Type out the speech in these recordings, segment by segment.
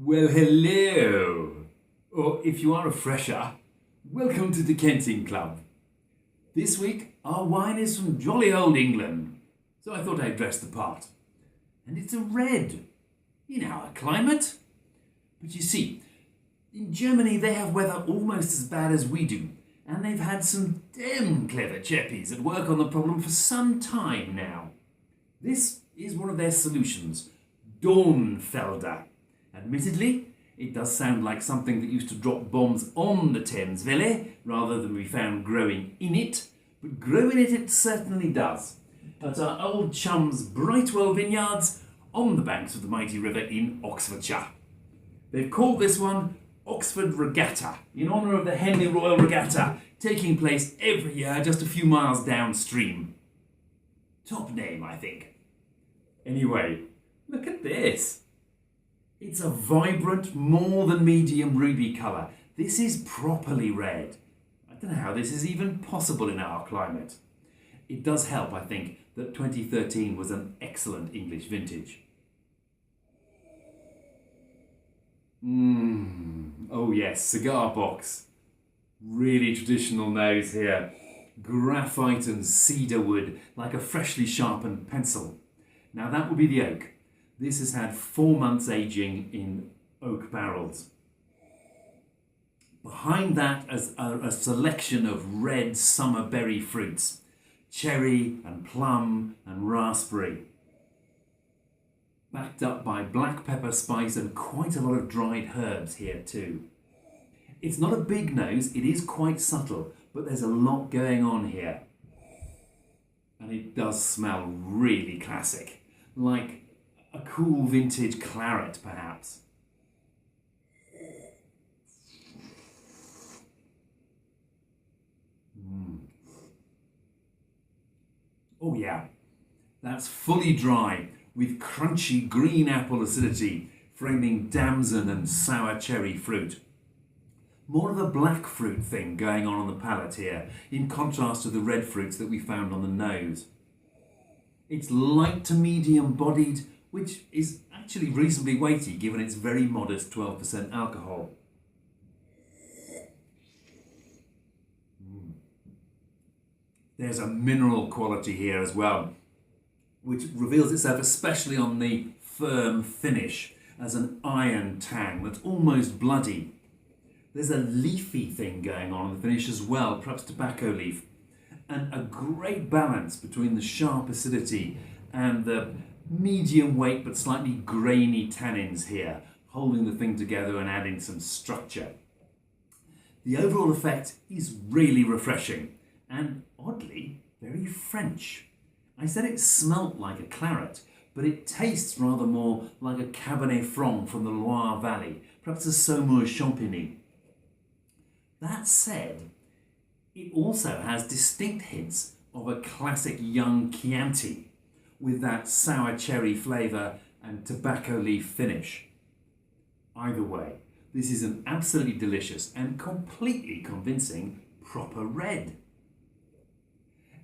Well, hello. Or if you are a fresher, welcome to the Kenting Club. This week, our wine is from jolly old England, so I thought I'd dress the part. And it's a red, in our climate. But you see, in Germany they have weather almost as bad as we do, and they've had some damn clever chappies at work on the problem for some time now. This is one of their solutions, Dornfelder. Admittedly, it does sound like something that used to drop bombs on the Thames-side rather than be found growing in it, but growing it certainly does. At our old chums Brightwell Vineyards on the banks of the mighty river in Oxfordshire. They've called this one Oxford Regatta in honour of the Henley Royal Regatta taking place every year just a few miles downstream. Top name, I think. Anyway, look at this. It's a vibrant, more than medium ruby colour. This is properly red. I don't know how this is even possible in our climate. It does help, I think, that 2013 was an excellent English vintage. Oh yes, cigar box. Really traditional nose here. Graphite and cedar wood, like a freshly sharpened pencil. Now that would be the oak. This has had 4 months aging in oak barrels. Behind that is a selection of red summer berry fruits. Cherry and plum and raspberry. Backed up by black pepper spice and quite a lot of dried herbs here too. It's not a big nose, it is quite subtle, but there's a lot going on here. And it does smell really classic, like a cool vintage claret perhaps. Oh yeah, that's fully dry with crunchy green apple acidity framing damson and sour cherry fruit. More of a black fruit thing going on the palate here, in contrast to the red fruits that we found on the nose. It's light to medium bodied, which is actually reasonably weighty given its very modest 12% alcohol. There's a mineral quality here as well, which reveals itself especially on the firm finish as an iron tang that's almost bloody. There's a leafy thing going on in the finish as well, perhaps tobacco leaf, and a great balance between the sharp acidity and the medium weight but slightly grainy tannins here, holding the thing together and adding some structure. The overall effect is really refreshing and, oddly, very French. I said it smelt like a claret, but it tastes rather more like a Cabernet Franc from the Loire Valley, perhaps a Saumur Champigny. That said, it also has distinct hints of a classic young Chianti, with that sour cherry flavour and tobacco leaf finish. Either way, this is an absolutely delicious and completely convincing proper red.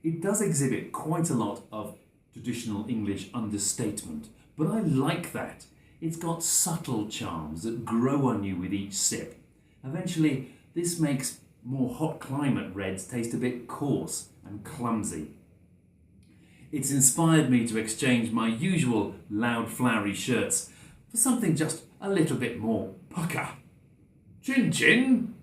It does exhibit quite a lot of traditional English understatement, but I like that. It's got subtle charms that grow on you with each sip. Eventually, this makes more hot climate reds taste a bit coarse and clumsy. It's inspired me to exchange my usual loud flowery shirts for something just a little bit more pucker. Chin chin!